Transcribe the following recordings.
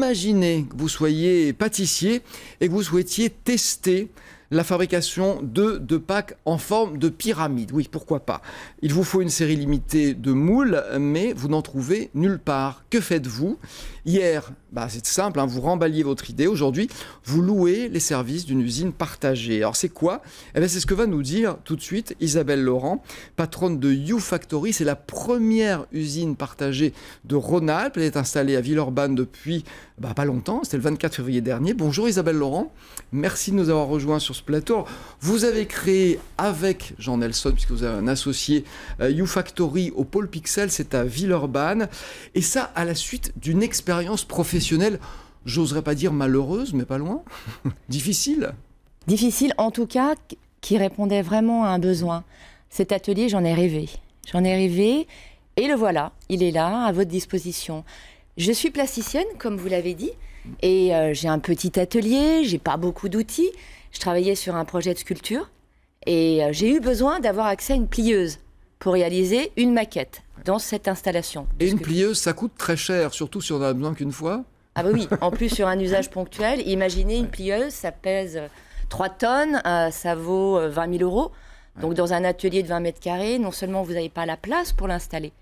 Imaginez que vous soyez pâtissier et que vous souhaitiez tester la fabrication de pâtes en forme de pyramide. Oui, pourquoi pas. Il vous faut une série limitée de moules, mais vous n'en trouvez nulle part. Que faites-vous? Hier, c'est simple, vous remballiez votre idée. Aujourd'hui, vous louez les services d'une usine partagée. Alors c'est quoi? C'est ce que va nous dire tout de suite Isabelle Laurent, patronne de YouFactory. C'est la première usine partagée de Rhône-Alpes. Elle est installée à Villeurbanne depuis pas longtemps, c'était le 24 février dernier. Bonjour Isabelle Laurent, merci de nous avoir rejoints sur ce plateau. Vous avez créé avec Jean Nelson, puisque vous avez un associé, YouFactory au Pôle Pixel, c'est à Villeurbanne. Et ça, à la suite d'une expérience professionnelle, j'oserais pas dire malheureuse, mais pas loin. Difficile. Difficile, en tout cas, qui répondait vraiment à un besoin. Cet atelier, j'en ai rêvé. J'en ai rêvé, et le voilà, il est là, à votre disposition. Je suis plasticienne, comme vous l'avez dit, et j'ai un petit atelier, j'ai pas beaucoup d'outils. Je travaillais sur un projet de sculpture, et j'ai eu besoin d'avoir accès à une plieuse pour réaliser une maquette dans cette installation. Et une plieuse, ça coûte très cher, surtout si on en a besoin qu'une fois. Ah bah oui, en plus sur un usage ponctuel. Imaginez une plieuse, ça pèse 3 tonnes, ça vaut 20 000 euros. Donc dans un atelier de 20 mètres carrés, non seulement vous n'avez pas la place pour l'installer,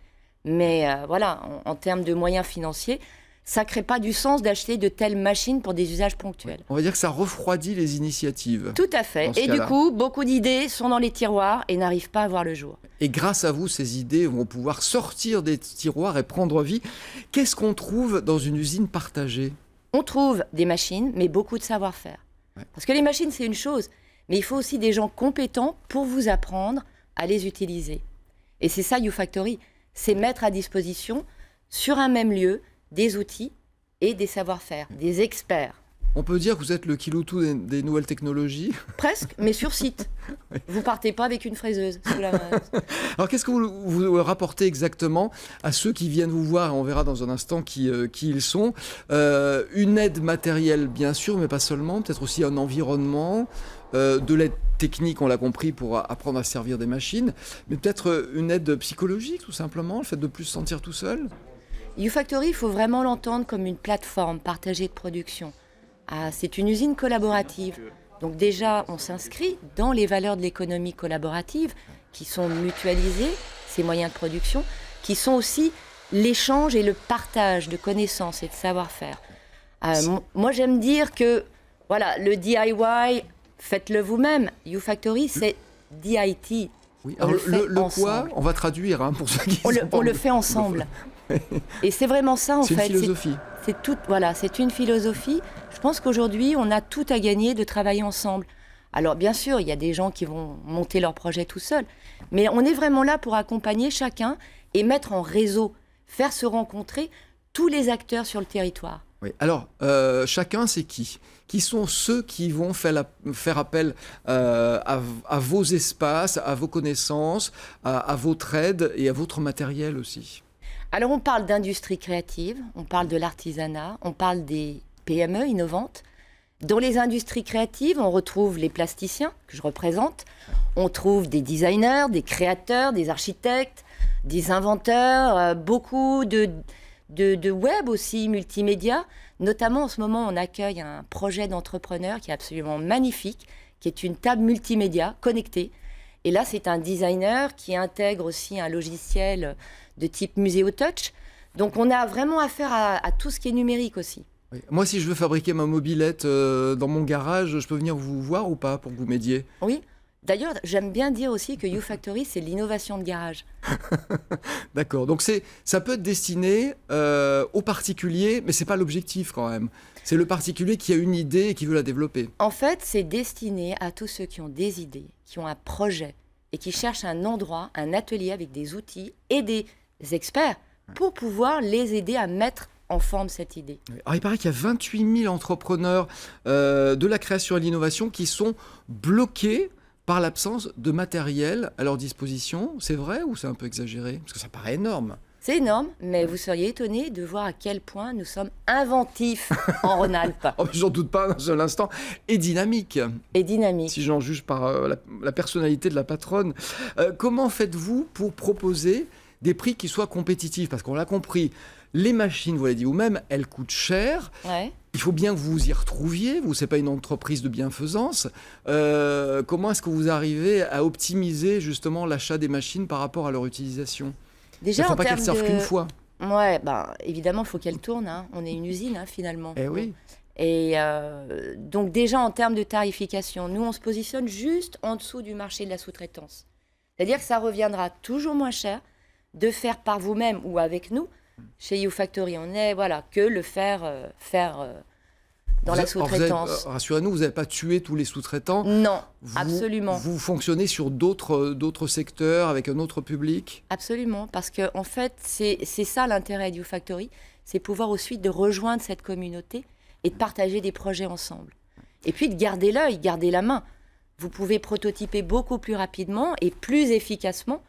mais voilà, en termes de moyens financiers, ça ne crée pas du sens d'acheter de telles machines pour des usages ponctuels. On va dire que ça refroidit les initiatives. Tout à fait. Et du coup, beaucoup d'idées sont dans les tiroirs et n'arrivent pas à voir le jour. Et grâce à vous, ces idées vont pouvoir sortir des tiroirs et prendre vie. Qu'est-ce qu'on trouve dans une usine partagée? On trouve des machines, mais beaucoup de savoir-faire. Ouais. Parce que les machines, c'est une chose, mais il faut aussi des gens compétents pour vous apprendre à les utiliser. Et c'est ça, YouFactory, c'est mettre à disposition, sur un même lieu, des outils et des savoir-faire, des experts. On peut dire que vous êtes le Kiloutou des nouvelles technologies? Presque, mais sur site. Oui. Vous partez pas avec une fraiseuse sous la main. Alors qu'est-ce que vous rapportez exactement à ceux qui viennent vous voir? On verra dans un instant qui ils sont. Une aide matérielle, bien sûr, mais pas seulement. Peut-être aussi un environnement, de l'aide technique, on l'a compris, pour apprendre à servir des machines. Mais peut-être une aide psychologique, tout simplement, le fait de ne plus se sentir tout seul. YouFactory, il faut vraiment l'entendre comme une plateforme partagée de production. C'est une usine collaborative. Donc déjà, on s'inscrit dans les valeurs de l'économie collaborative qui sont mutualisées, ces moyens de production, qui sont aussi l'échange et le partage de connaissances et de savoir-faire. Moi, j'aime dire que voilà, le DIY, faites-le vous-même. YouFactory, c'est DIT. Oui, alors le quoi, on va traduire pour ceux qui on le fait ensemble. Et c'est vraiment ça, en fait. C'est une philosophie. C'est une philosophie. Je pense qu'aujourd'hui, on a tout à gagner de travailler ensemble. Alors, bien sûr, il y a des gens qui vont monter leur projet tout seuls. Mais on est vraiment là pour accompagner chacun et mettre en réseau, faire se rencontrer tous les acteurs sur le territoire. Oui. Alors, chacun, c'est qui? Qui sont ceux qui vont faire appel à vos espaces, à vos connaissances, à votre aide et à votre matériel aussi? Alors, on parle d'industrie créative, on parle de l'artisanat, on parle des PME innovantes. Dans les industries créatives, on retrouve les plasticiens, que je représente. On trouve des designers, des créateurs, des architectes, des inventeurs, beaucoup de web aussi, multimédia. Notamment, en ce moment, on accueille un projet d'entrepreneur qui est absolument magnifique, qui est une table multimédia connectée. Et là, c'est un designer qui intègre aussi un logiciel de type Museo Touch. Donc, on a vraiment affaire à tout ce qui est numérique aussi. Oui. Moi, si je veux fabriquer ma mobilette dans mon garage, je peux venir vous voir ou pas pour que vous m'aidiez? Oui. D'ailleurs, j'aime bien dire aussi que YouFactory, c'est l'innovation de garage. D'accord. Donc, ça peut être destiné aux particuliers, mais ce n'est pas l'objectif quand même. C'est le particulier qui a une idée et qui veut la développer. En fait, c'est destiné à tous ceux qui ont des idées, qui ont un projet et qui cherchent un endroit, un atelier avec des outils et des experts pour pouvoir les aider à mettre en forme cette idée. Alors, il paraît qu'il y a 28 000 entrepreneurs de la création et de l'innovation qui sont bloqués par l'absence de matériel à leur disposition. C'est vrai ou c'est un peu exagéré? Parce que ça paraît énorme. C'est énorme, mais vous seriez étonné de voir à quel point nous sommes inventifs en Rhône-Alpes. Oh, j'en doute pas un seul instant. Et dynamique. Et dynamique. Si j'en juge par la personnalité de la patronne. Comment faites-vous pour proposer des prix qui soient compétitifs. Parce qu'on l'a compris, les machines, vous l'avez dit vous-même, elles coûtent cher. Ouais. Il faut bien que vous vous y retrouviez. Vous, ce n'est pas une entreprise de bienfaisance. Comment est-ce que vous arrivez à optimiser justement l'achat des machines par rapport à leur utilisation? Déjà, il ne faut pas qu'elles servent qu'une fois. Ouais, bah, évidemment, il faut qu'elles tournent. Hein. On est une usine, hein, finalement. Eh oui. Et donc déjà, en termes de tarification, nous, on se positionne juste en dessous du marché de la sous-traitance. C'est-à-dire que ça reviendra toujours moins cher de faire par vous-même ou avec nous. Chez YouFactory, on est, voilà, que le faire dans la sous-traitance. Rassurez-nous, vous n'avez pas tué tous les sous-traitants. Non, absolument. Vous fonctionnez sur d'autres secteurs, avec un autre public? Absolument, parce que en fait, c'est ça l'intérêt de YouFactory, c'est pouvoir ensuite de rejoindre cette communauté et de partager des projets ensemble. Et puis de garder l'œil, garder la main. Vous pouvez prototyper beaucoup plus rapidement et plus efficacement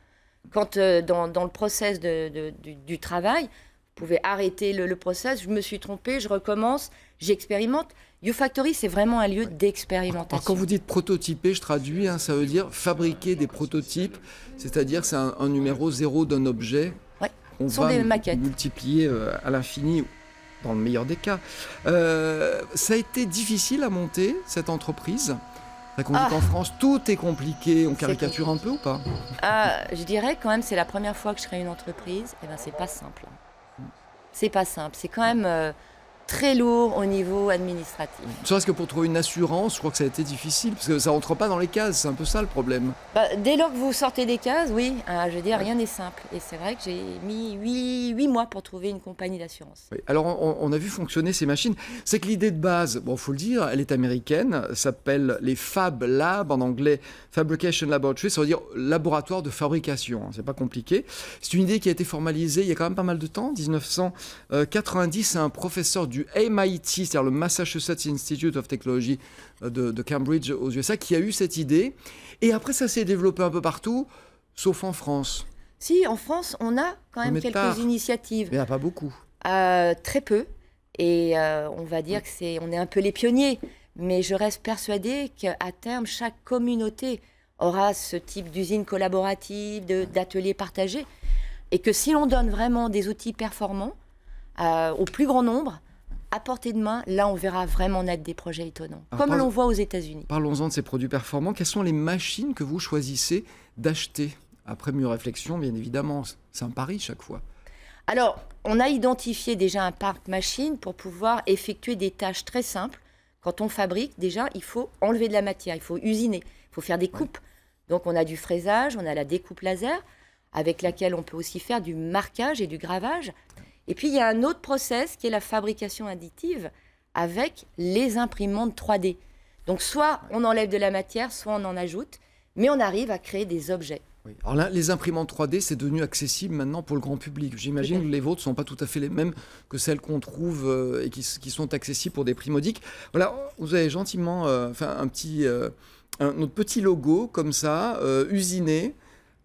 quand dans le process du travail, vous pouvez arrêter le process. Je me suis trompé, je recommence, j'expérimente. YouFactory, c'est vraiment un lieu d'expérimentation. Alors, quand vous dites prototyper, je traduis, hein, ça veut dire fabriquer des prototypes, c'est-à-dire c'est un numéro 0 d'un objet. Ouais, on ce sont va des maquettes. multiplier à l'infini, dans le meilleur des cas. Ça a été difficile à monter, cette entreprise? On dit qu'en France, tout est compliqué. On caricature un peu ou pas? Je dirais quand même, c'est la première fois que je crée une entreprise. Eh ben, c'est pas simple. C'est pas simple. C'est quand même très lourd au niveau administratif. Serait-ce que pour trouver une assurance, je crois que ça a été difficile, parce que ça rentre pas dans les cases. C'est un peu ça le problème. Dès lors que vous sortez des cases, oui. Je veux dire, rien n'est simple. Et c'est vrai que j'ai mis 8 mois pour trouver une compagnie d'assurance. Oui. Alors, on a vu fonctionner ces machines. C'est que l'idée de base, bon, faut le dire, elle est américaine. S'appelle les Fab Labs, en anglais Fabrication Laboratory. Ça veut dire laboratoire de fabrication. C'est pas compliqué. C'est une idée qui a été formalisée il y a quand même pas mal de temps, 1990. C'est un professeur du MIT, c'est-à-dire le Massachusetts Institute of Technology de Cambridge aux USA, qui a eu cette idée. Et après, ça s'est développé un peu partout, sauf en France. Si, en France, on a quand même quelques initiatives. Mais il n'y en a pas beaucoup. Très peu. Et on va dire on est un peu les pionniers. Mais je reste persuadée qu'à terme, chaque communauté aura ce type d'usine collaborative, d'ateliers partagés. Et que si l'on donne vraiment des outils performants au plus grand nombre, à portée de main, là, on verra vraiment naître des projets étonnants, comme l'on voit aux États-Unis. Parlons-en de ces produits performants. Quelles sont les machines que vous choisissez d'acheter? Après mûre réflexion, bien évidemment, c'est un pari chaque fois. Alors, on a identifié déjà un parc machine pour pouvoir effectuer des tâches très simples. Quand on fabrique, déjà, il faut enlever de la matière, il faut usiner, il faut faire des coupes. Ouais. Donc, on a du fraisage, on a la découpe laser, avec laquelle on peut aussi faire du marquage et du gravage. Et puis, il y a un autre process qui est la fabrication additive avec les imprimantes 3D. Donc, soit on enlève de la matière, soit on en ajoute, mais on arrive à créer des objets. Oui. Alors là, les imprimantes 3D, c'est devenu accessible maintenant pour le grand public. J'imagine que les vôtres ne sont pas tout à fait les mêmes que celles qu'on trouve et qui sont accessibles pour des prix modiques. Voilà, vous avez gentiment fait notre petit logo comme ça, usiné.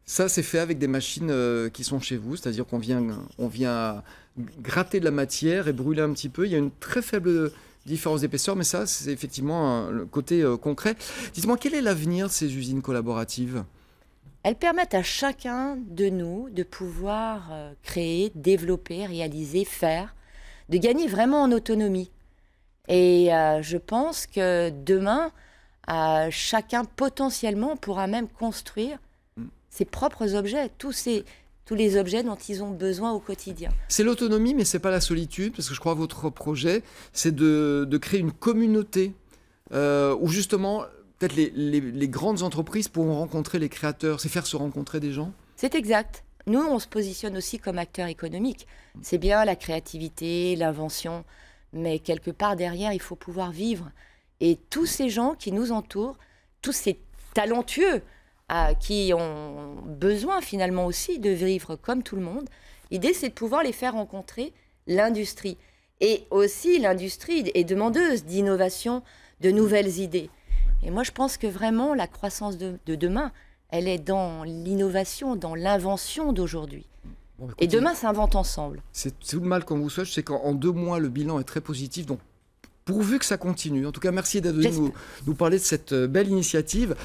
Ça, c'est fait avec des machines qui sont chez vous, c'est-à-dire qu'on vient gratter de la matière et brûler un petit peu. Il y a une très faible différence d'épaisseur, mais ça, c'est effectivement le côté concret. Dites-moi, quel est l'avenir de ces usines collaboratives? Elles permettent à chacun de nous de pouvoir créer, développer, réaliser, faire, de gagner vraiment en autonomie. Et je pense que demain, chacun potentiellement pourra même construire ses propres objets, tous les objets dont ils ont besoin au quotidien. C'est l'autonomie, mais ce n'est pas la solitude, parce que je crois que votre projet, c'est de créer une communauté où justement, peut-être les grandes entreprises pourront rencontrer les créateurs, c'est faire se rencontrer des gens? C'est exact. Nous, on se positionne aussi comme acteurs économiques. C'est bien la créativité, l'invention, mais quelque part derrière, il faut pouvoir vivre. Et tous ces gens qui nous entourent, tous ces talentueux, qui ont besoin finalement aussi de vivre comme tout le monde. L'idée, c'est de pouvoir les faire rencontrer l'industrie. Et aussi, l'industrie est demandeuse d'innovation, de nouvelles idées. Et moi, je pense que vraiment, la croissance de demain, elle est dans l'innovation, dans l'invention d'aujourd'hui. Bon, et demain s'invente ensemble. C'est tout le mal qu'on vous souhaite, c'est qu'en 2 mois, le bilan est très positif. Donc, pourvu que ça continue. En tout cas, merci d'être venu nous parler de cette belle initiative.